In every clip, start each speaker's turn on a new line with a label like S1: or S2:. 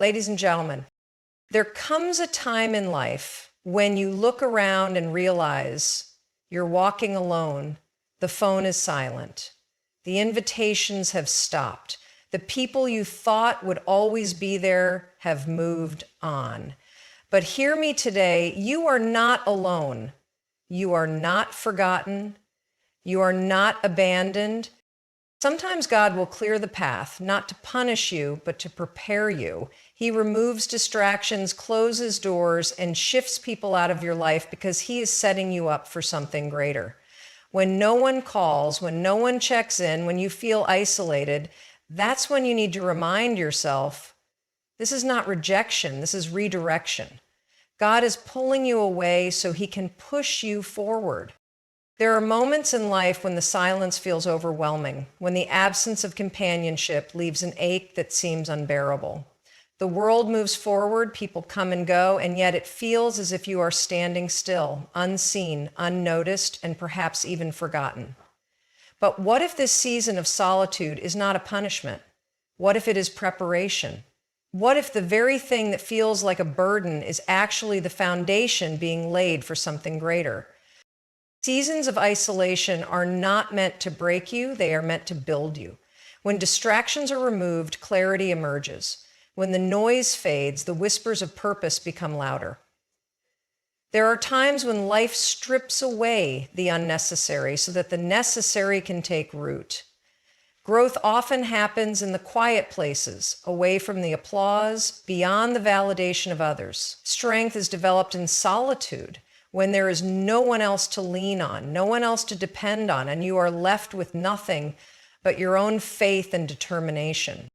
S1: Ladies and gentlemen, there comes a time in life when you look around and realize you're walking alone, the phone is silent, the invitations have stopped, the people you thought would always be there have moved on. But hear me today, you are not alone. You are not forgotten. You are not abandoned. Sometimes God will clear the path, not to punish you, but to prepare you. He removes distractions, closes doors, and shifts people out of your life because He is setting you up for something greater. When no one calls, when no one checks in, when you feel isolated, that's when you need to remind yourself, this is not rejection, this is redirection. God is pulling you away so He can push you forward. There are moments in life when the silence feels overwhelming, when the absence of companionship leaves an ache that seems unbearable. The world moves forward, people come and go, and yet it feels as if you are standing still, unseen, unnoticed, and perhaps even forgotten. But what if this season of solitude is not a punishment? What if it is preparation? What if the very thing that feels like a burden is actually the foundation being laid for something greater? Seasons of isolation are not meant to break you, they are meant to build you. When distractions are removed, clarity emerges. When the noise fades, the whispers of purpose become louder. There are times when life strips away the unnecessary so that the necessary can take root. Growth often happens in the quiet places, away from the applause, beyond the validation of others. Strength is developed in solitude, when there is no one else to lean on, no one else to depend on, and you are left with nothing but your own faith and determination.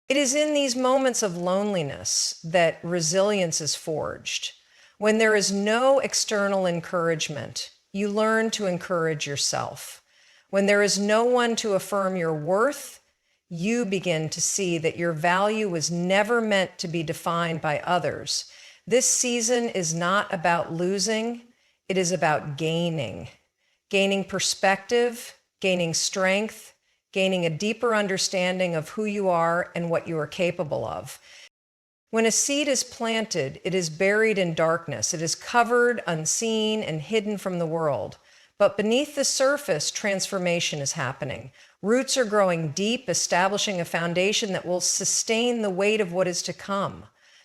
S1: It is in these moments of loneliness that resilience is forged. When there is no external encouragement, you learn to encourage yourself. When there is no one to affirm your worth, you begin to see that your value was never meant to be defined by others. This season is not about losing, it is about gaining. Gaining perspective, gaining strength, gaining a deeper understanding of who you are and what you are capable of. When a seed is planted, it is buried in darkness. It is covered, unseen, and hidden from the world. But beneath the surface, transformation is happening. Roots are growing deep, establishing a foundation that will sustain the weight of what is to come.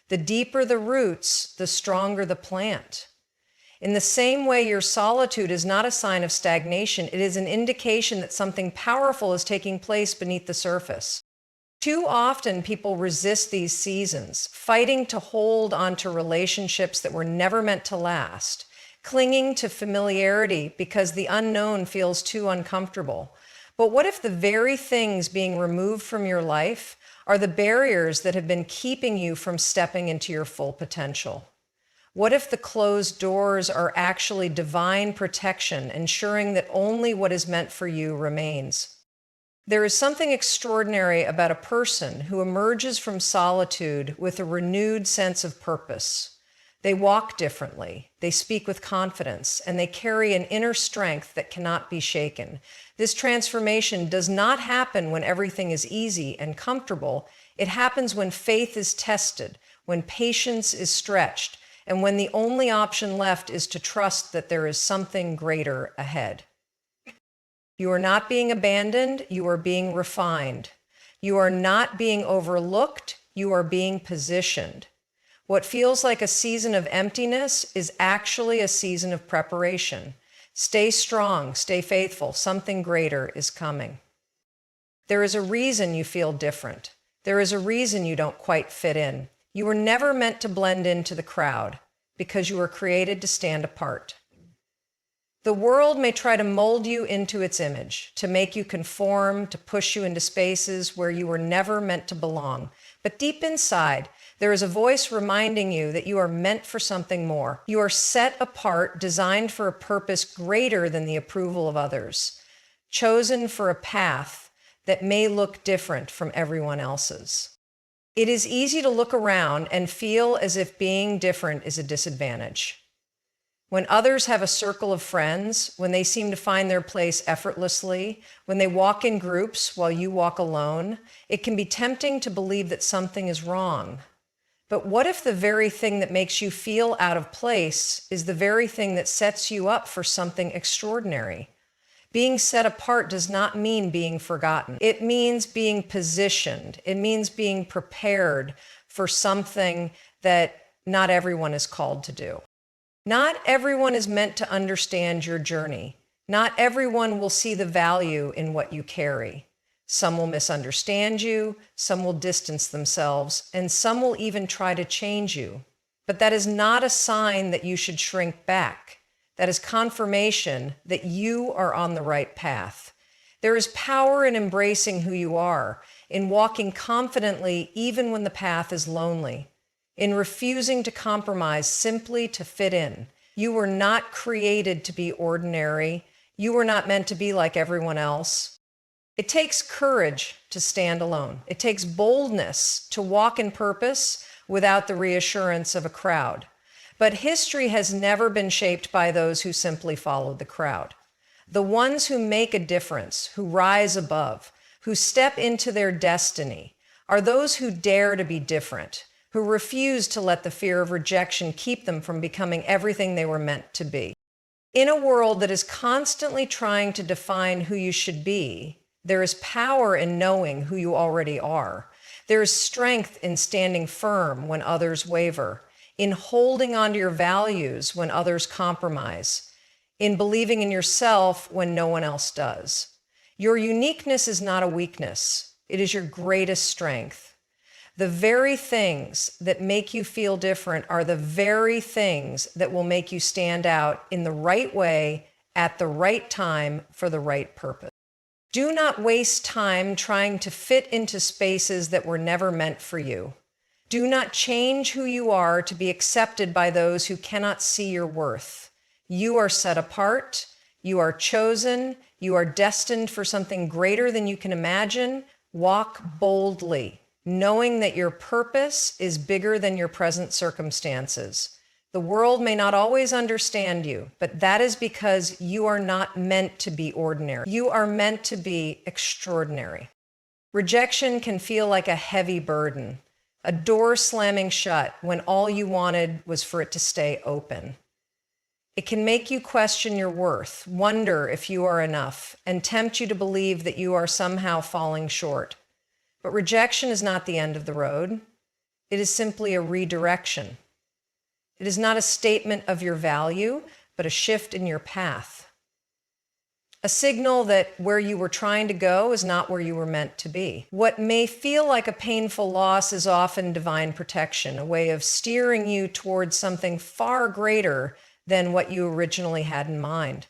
S1: The deeper the roots, the stronger the plant. In the same way, your solitude is not a sign of stagnation. It is an indication that something powerful is taking place beneath the surface. Too often, people resist these seasons, fighting to hold onto relationships that were never meant to last, clinging to familiarity because the unknown feels too uncomfortable. But what if the very things being removed from your life are the barriers that have been keeping you from stepping into your full potential? What if the closed doors are actually divine protection, ensuring that only what is meant for you remains? There is something extraordinary about a person who emerges from solitude with a renewed sense of purpose. They walk differently, they speak with confidence, and they carry an inner strength that cannot be shaken. This transformation does not happen when everything is easy and comfortable. It happens when faith is tested, when patience is stretched, and when the only option left is to trust that there is something greater ahead. You are not being abandoned, you are being refined. You are not being overlooked, you are being positioned. What feels like a season of emptiness is actually a season of preparation. Stay strong, stay faithful, something greater is coming. There is a reason you feel different. There is a reason you don't quite fit in. You were never meant to blend into the crowd because you were created to stand apart. The world may try to mold you into its image, to make you conform, to push you into spaces where you were never meant to belong. But deep inside, there is a voice reminding you that you are meant for something more. You are set apart, designed for a purpose greater than the approval of others, chosen for a path that may look different from everyone else's. It is easy to look around and feel as if being different is a disadvantage. When others have a circle of friends, when they seem to find their place effortlessly, when they walk in groups while you walk alone, it can be tempting to believe that something is wrong. But what if the very thing that makes you feel out of place is the very thing that sets you up for something extraordinary? Being set apart does not mean being forgotten. It means being positioned. It means being prepared for something that not everyone is called to do. Not everyone is meant to understand your journey. Not everyone will see the value in what you carry. Some will misunderstand you, some will distance themselves, and some will even try to change you. But that is not a sign that you should shrink back. That is confirmation that you are on the right path. There is power in embracing who you are, in walking confidently even when the path is lonely, in refusing to compromise simply to fit in. You were not created to be ordinary. You were not meant to be like everyone else. It takes courage to stand alone. It takes boldness to walk in purpose without the reassurance of a crowd. But history has never been shaped by those who simply followed the crowd. The ones who make a difference, who rise above, who step into their destiny, are those who dare to be different, who refuse to let the fear of rejection keep them from becoming everything they were meant to be. In a world that is constantly trying to define who you should be, there is power in knowing who you already are. There is strength in standing firm when others waver, in holding on to your values when others compromise, in believing in yourself when no one else does. Your uniqueness is not a weakness. It is your greatest strength. The very things that make you feel different are the very things that will make you stand out in the right way, at the right time, for the right purpose. Do not waste time trying to fit into spaces that were never meant for you. Do not change who you are to be accepted by those who cannot see your worth. You are set apart. You are chosen. You are destined for something greater than you can imagine. Walk boldly, knowing that your purpose is bigger than your present circumstances. The world may not always understand you, but that is because you are not meant to be ordinary. You are meant to be extraordinary. Rejection can feel like a heavy burden, a door slamming shut when all you wanted was for it to stay open. It can make you question your worth, wonder if you are enough, and tempt you to believe that you are somehow falling short. But rejection is not the end of the road. It is simply a redirection. It is not a statement of your value, but a shift in your path. A signal that where you were trying to go is not where you were meant to be. What may feel like a painful loss is often divine protection, a way of steering you towards something far greater than what you originally had in mind.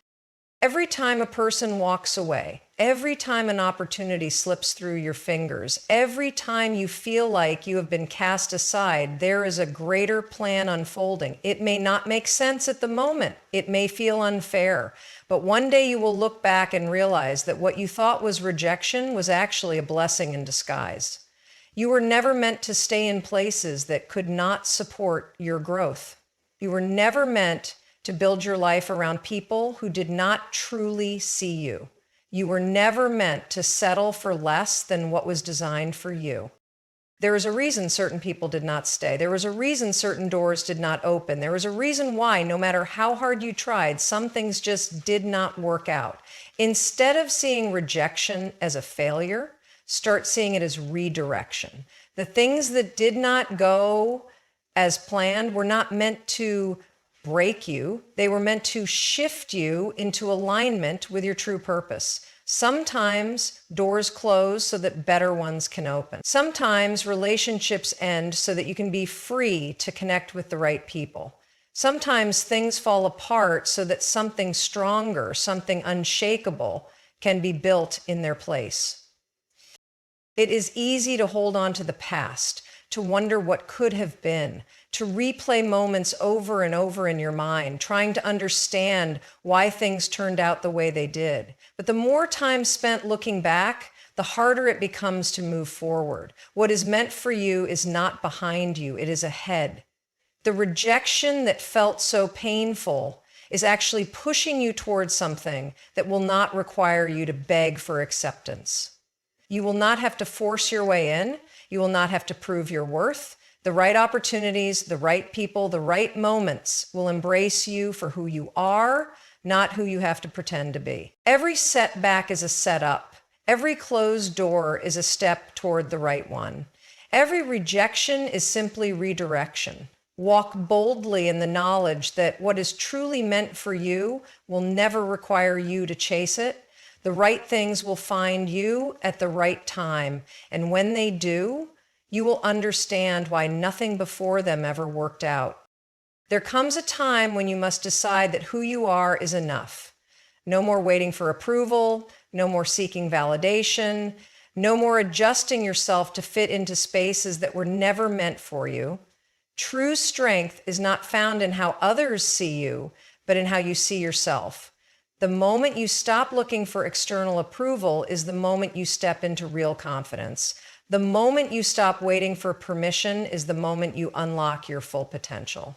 S1: Every time a person walks away, every time an opportunity slips through your fingers, every time you feel like you have been cast aside, there is a greater plan unfolding. It may not make sense at the moment. It may feel unfair. But one day you will look back and realize that what you thought was rejection was actually a blessing in disguise. You were never meant to stay in places that could not support your growth. You were never meant to build your life around people who did not truly see you. You were never meant to settle for less than what was designed for you. There is a reason certain people did not stay. There was a reason certain doors did not open. There was a reason why, no matter how hard you tried, some things just did not work out. Instead of seeing rejection as a failure, start seeing it as redirection. The things that did not go as planned were not meant to break you. They were meant to shift you into alignment with your true purpose. Sometimes doors close so that better ones can open. Sometimes relationships end so that you can be free to connect with the right people. Sometimes things fall apart so that something stronger, something unshakable can be built in their place. It is easy to hold on to the past, to wonder what could have been, to replay moments over and over in your mind, trying to understand why things turned out the way they did. But the more time spent looking back, the harder it becomes to move forward. What is meant for you is not behind you, it is ahead. The rejection that felt so painful is actually pushing you towards something that will not require you to beg for acceptance. You will not have to force your way in. You will not have to prove your worth. The right opportunities, the right people, the right moments will embrace you for who you are, not who you have to pretend to be. Every setback is a setup. Every closed door is a step toward the right one. Every rejection is simply redirection. Walk boldly in the knowledge that what is truly meant for you will never require you to chase it. The right things will find you at the right time, and when they do, you will understand why nothing before them ever worked out. There comes a time when you must decide that who you are is enough. No more waiting for approval, no more seeking validation, no more adjusting yourself to fit into spaces that were never meant for you. True strength is not found in how others see you, but in how you see yourself. The moment you stop looking for external approval is the moment you step into real confidence. The moment you stop waiting for permission is the moment you unlock your full potential.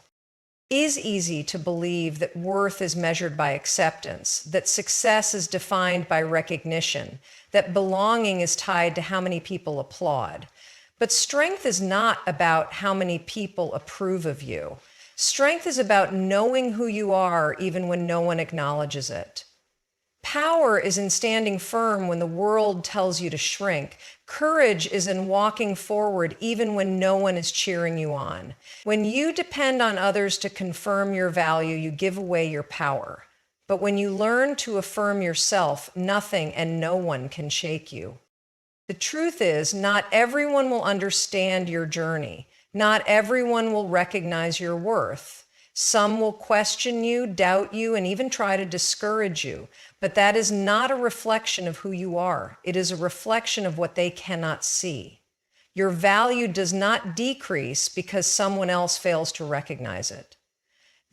S1: It is easy to believe that worth is measured by acceptance, that success is defined by recognition, that belonging is tied to how many people applaud. But strength is not about how many people approve of you. Strength is about knowing who you are even when no one acknowledges it. Power is in standing firm when the world tells you to shrink. Courage is in walking forward even when no one is cheering you on. When you depend on others to confirm your value, you give away your power. But when you learn to affirm yourself, nothing and no one can shake you. The truth is, not everyone will understand your journey. Not everyone will recognize your worth. Some will question you, doubt you, and even try to discourage you. But that is not a reflection of who you are. It is a reflection of what they cannot see. Your value does not decrease because someone else fails to recognize it.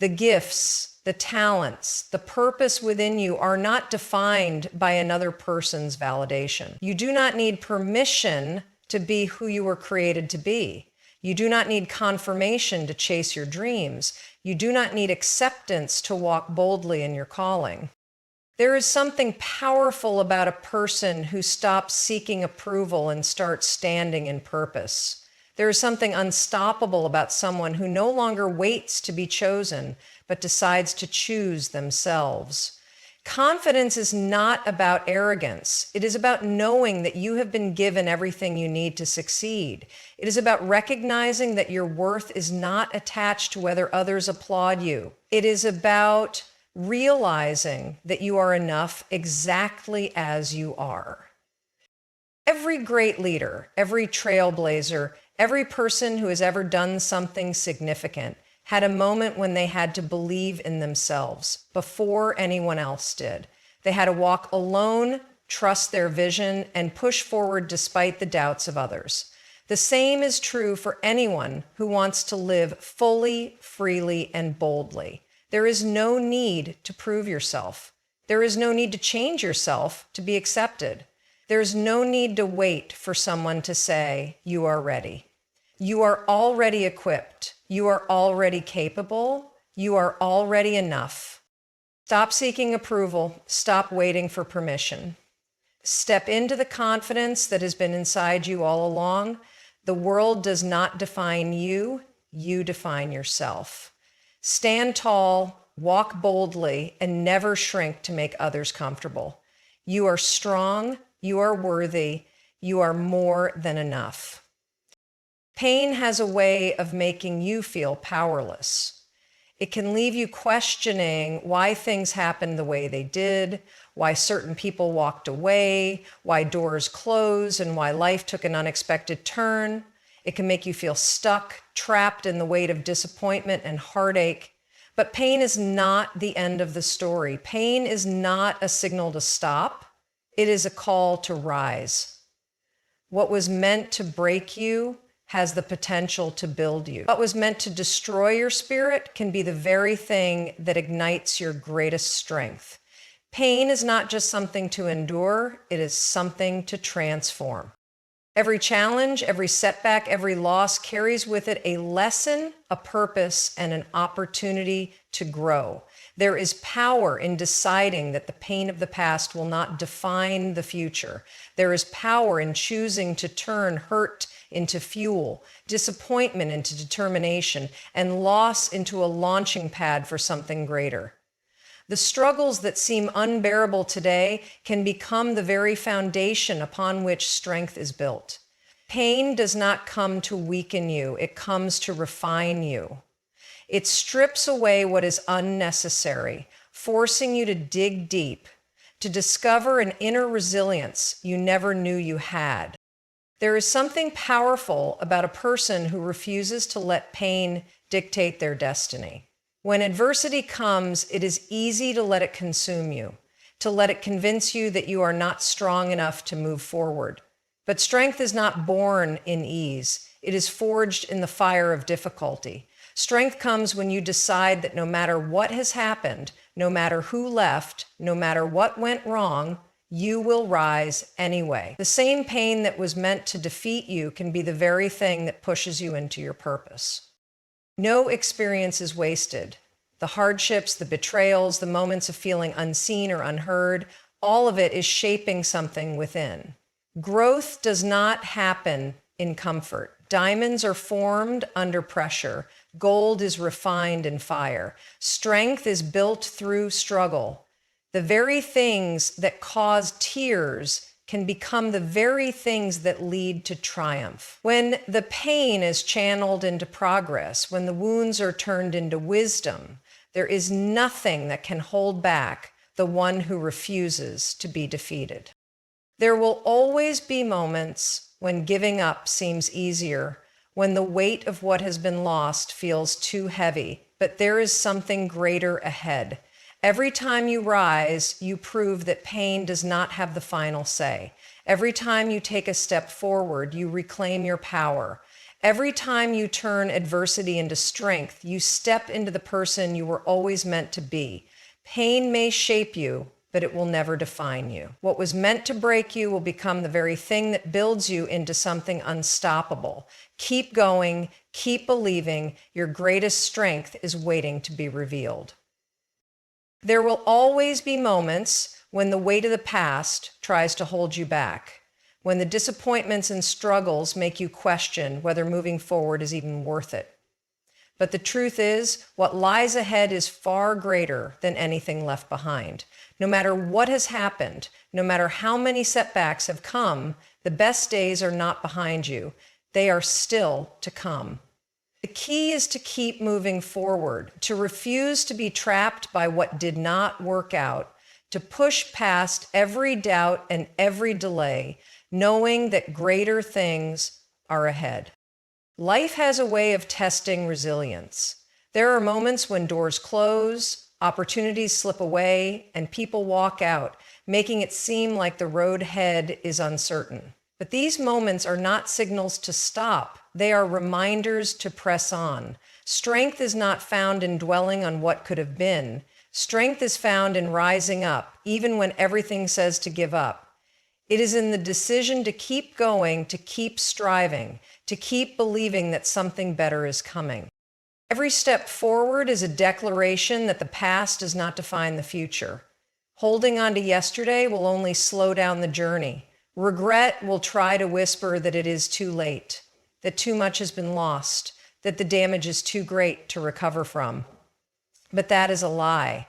S1: The gifts, the talents, the purpose within you are not defined by another person's validation. You do not need permission to be who you were created to be. You do not need confirmation to chase your dreams. You do not need acceptance to walk boldly in your calling. There is something powerful about a person who stops seeking approval and starts standing in purpose. There is something unstoppable about someone who no longer waits to be chosen, but decides to choose themselves. Confidence is not about arrogance. It is about knowing that you have been given everything you need to succeed. It is about recognizing that your worth is not attached to whether others applaud you. It is about realizing that you are enough exactly as you are. Every great leader, every trailblazer, every person who has ever done something significant had a moment when they had to believe in themselves before anyone else did. They had to walk alone, trust their vision, and push forward despite the doubts of others. The same is true for anyone who wants to live fully, freely, and boldly. There is no need to prove yourself. There is no need to change yourself to be accepted. There is no need to wait for someone to say, you are ready. You are already equipped. You are already capable. You are already enough. Stop seeking approval. Stop waiting for permission. Step into the confidence that has been inside you all along. The world does not define you. You define yourself. Stand tall, walk boldly, and never shrink to make others comfortable. You are strong. You are worthy. You are more than enough. Pain has a way of making you feel powerless. It can leave you questioning why things happened the way they did, why certain people walked away, why doors closed, and why life took an unexpected turn. It can make you feel stuck, trapped in the weight of disappointment and heartache. But pain is not the end of the story. Pain is not a signal to stop. It is a call to rise. What was meant to break you has the potential to build you. What was meant to destroy your spirit can be the very thing that ignites your greatest strength. Pain is not just something to endure, it is something to transform. Every challenge, every setback, every loss carries with it a lesson, a purpose, and an opportunity to grow. There is power in deciding that the pain of the past will not define the future. There is power in choosing to turn hurt into fuel, disappointment into determination, and loss into a launching pad for something greater. The struggles that seem unbearable today can become the very foundation upon which strength is built. Pain does not come to weaken you, it comes to refine you. It strips away what is unnecessary, forcing you to dig deep, to discover an inner resilience you never knew you had. There is something powerful about a person who refuses to let pain dictate their destiny. When adversity comes, it is easy to let it consume you, to let it convince you that you are not strong enough to move forward. But strength is not born in ease. It is forged in the fire of difficulty. Strength comes when you decide that no matter what has happened, no matter who left, no matter what went wrong, you will rise anyway. The same pain that was meant to defeat you can be the very thing that pushes you into your purpose. No experience is wasted. The hardships, the betrayals, the moments of feeling unseen or unheard, all of it is shaping something within. Growth does not happen in comfort. Diamonds are formed under pressure. Gold is refined in fire. Strength is built through struggle. The very things that cause tears can become the very things that lead to triumph. When the pain is channeled into progress, when the wounds are turned into wisdom, there is nothing that can hold back the one who refuses to be defeated. There will always be moments when giving up seems easier, when the weight of what has been lost feels too heavy, but there is something greater ahead. Every time you rise, you prove that pain does not have the final say. Every time you take a step forward, you reclaim your power. Every time you turn adversity into strength, you step into the person you were always meant to be. Pain may shape you, but it will never define you. What was meant to break you will become the very thing that builds you into something unstoppable. Keep going, keep believing. Your greatest strength is waiting to be revealed. There will always be moments when the weight of the past tries to hold you back, when the disappointments and struggles make you question whether moving forward is even worth it. But the truth is, what lies ahead is far greater than anything left behind. No matter what has happened, no matter how many setbacks have come, the best days are not behind you. They are still to come. The key is to keep moving forward, to refuse to be trapped by what did not work out, to push past every doubt and every delay, knowing that greater things are ahead. Life has a way of testing resilience. There are moments when doors close, opportunities slip away, and people walk out, making it seem like the road ahead is uncertain. But these moments are not signals to stop. They are reminders to press on. Strength is not found in dwelling on what could have been. Strength is found in rising up, even when everything says to give up. It is in the decision to keep going, to keep striving, to keep believing that something better is coming. Every step forward is a declaration that the past does not define the future. Holding on to yesterday will only slow down the journey. Regret will try to whisper that it is too late, that too much has been lost, that the damage is too great to recover from. But that is a lie.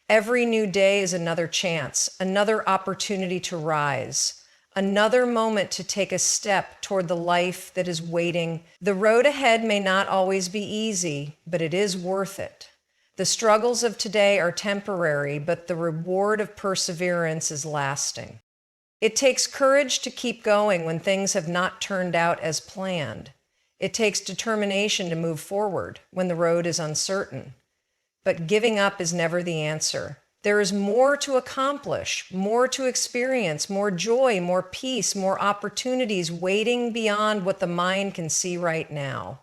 S1: Every new day is another chance, another opportunity to rise, another moment to take a step toward the life that is waiting. The road ahead may not always be easy, but it is worth it. The struggles of today are temporary, but the reward of perseverance is lasting. It takes courage to keep going when things have not turned out as planned. It takes determination to move forward when the road is uncertain. But giving up is never the answer. There is more to accomplish, more to experience, more joy, more peace, more opportunities waiting beyond what the mind can see right now.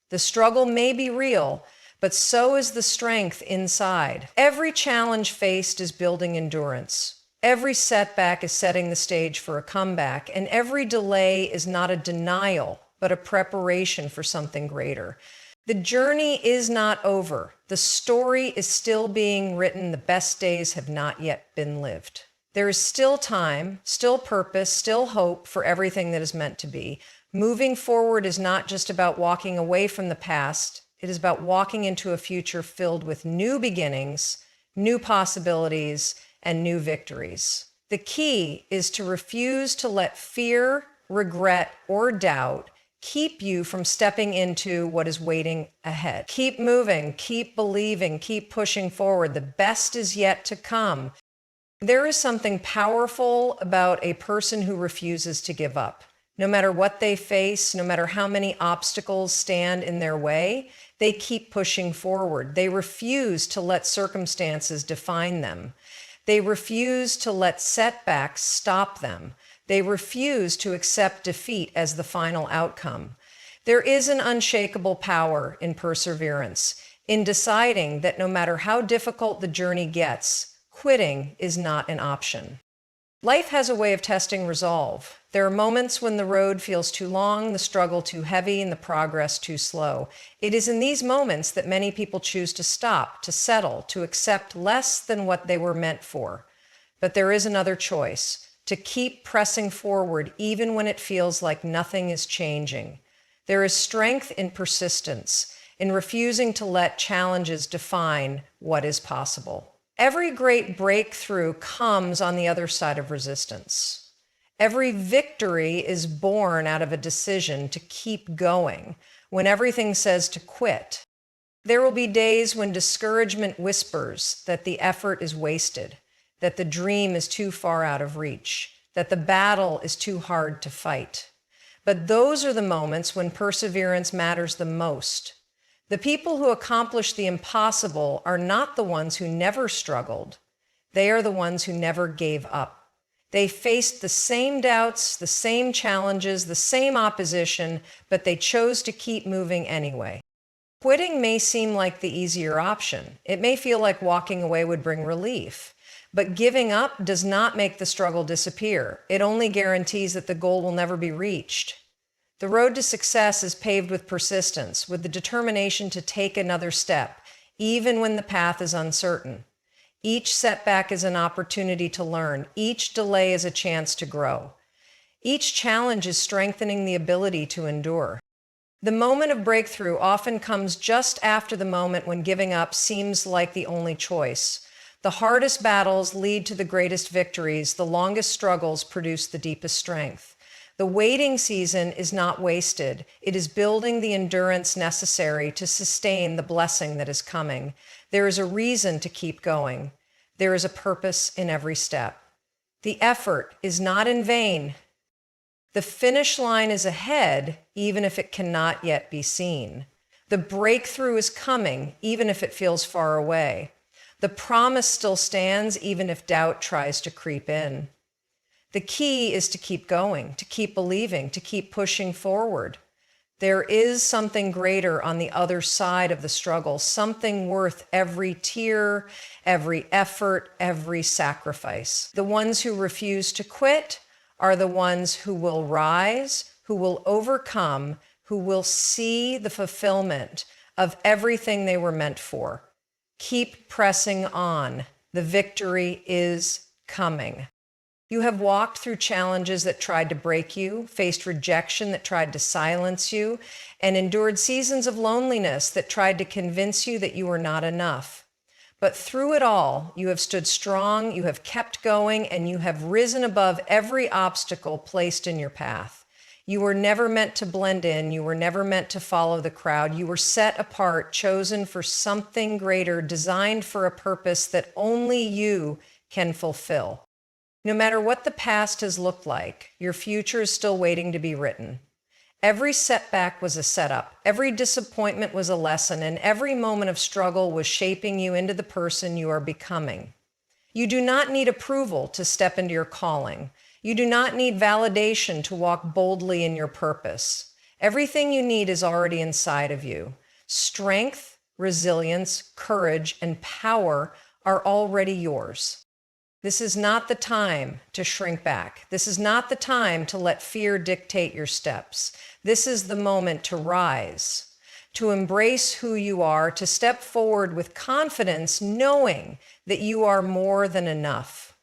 S1: The struggle may be real, but so is the strength inside. Every challenge faced is building endurance. Every setback is setting the stage for a comeback, and every delay is not a denial, but a preparation for something greater. The journey is not over. The story is still being written. The best days have not yet been lived. There is still time, still purpose, still hope for everything that is meant to be. Moving forward is not just about walking away from the past. It is about walking into a future filled with new beginnings, new possibilities, and new victories. The key is to refuse to let fear, regret, or doubt keep you from stepping into what is waiting ahead. Keep moving, keep believing, keep pushing forward. The best is yet to come. There is something powerful about a person who refuses to give up. No matter what they face, no matter how many obstacles stand in their way, they keep pushing forward. They refuse to let circumstances define them. They refuse to let setbacks stop them. They refuse to accept defeat as the final outcome. There is an unshakable power in perseverance, in deciding that no matter how difficult the journey gets, quitting is not an option. Life has a way of testing resolve. There are moments when the road feels too long, the struggle too heavy, and the progress too slow. It is in these moments that many people choose to stop, to settle, to accept less than what they were meant for. But there is another choice, to keep pressing forward even when it feels like nothing is changing. There is strength in persistence, in refusing to let challenges define what is possible. Every great breakthrough comes on the other side of resistance. Every victory is born out of a decision to keep going when everything says to quit. There will be days when discouragement whispers that the effort is wasted, that the dream is too far out of reach, that the battle is too hard to fight. But those are the moments when perseverance matters the most. The people who accomplish the impossible are not the ones who never struggled. They are the ones who never gave up. They faced the same doubts, the same challenges, the same opposition, but they chose to keep moving anyway. Quitting may seem like the easier option. It may feel like walking away would bring relief. But giving up does not make the struggle disappear. It only guarantees that the goal will never be reached. The road to success is paved with persistence, with the determination to take another step, even when the path is uncertain. Each setback is an opportunity to learn. Each delay is a chance to grow. Each challenge is strengthening the ability to endure. The moment of breakthrough often comes just after the moment when giving up seems like the only choice. The hardest battles lead to the greatest victories. The longest struggles produce the deepest strength. The waiting season is not wasted. It is building the endurance necessary to sustain the blessing that is coming. There is a reason to keep going. There is a purpose in every step. The effort is not in vain. The finish line is ahead, even if it cannot yet be seen. The breakthrough is coming, even if it feels far away. The promise still stands, even if doubt tries to creep in. The key is to keep going, to keep believing, to keep pushing forward. There is something greater on the other side of the struggle, something worth every tear, every effort, every sacrifice. The ones who refuse to quit are the ones who will rise, who will overcome, who will see the fulfillment of everything they were meant for. Keep pressing on. The victory is coming. You have walked through challenges that tried to break you, faced rejection that tried to silence you, and endured seasons of loneliness that tried to convince you that you were not enough. But through it all, you have stood strong, you have kept going, and you have risen above every obstacle placed in your path. You were never meant to blend in. You were never meant to follow the crowd. You were set apart, chosen for something greater, designed for a purpose that only you can fulfill. No matter what the past has looked like, your future is still waiting to be written. Every setback was a setup. Every disappointment was a lesson, and every moment of struggle was shaping you into the person you are becoming. You do not need approval to step into your calling. You do not need validation to walk boldly in your purpose. Everything you need is already inside of you. Strength, resilience, courage, and power are already yours. This is not the time to shrink back. This is not the time to let fear dictate your steps. This is the moment to rise, to embrace who you are, to step forward with confidence, knowing that you are more than enough.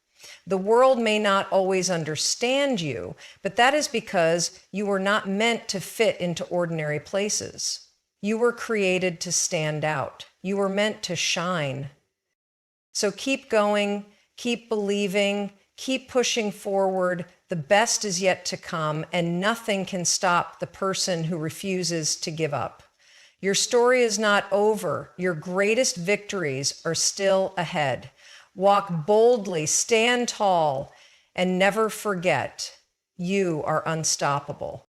S1: The world may not always understand you, but that is because you were not meant to fit into ordinary places. You were created to stand out. You were meant to shine. So keep going, keep believing, keep pushing forward. The best is yet to come, and nothing can stop the person who refuses to give up. Your story is not over. Your greatest victories are still ahead. Walk boldly, stand tall, and never forget, you are unstoppable.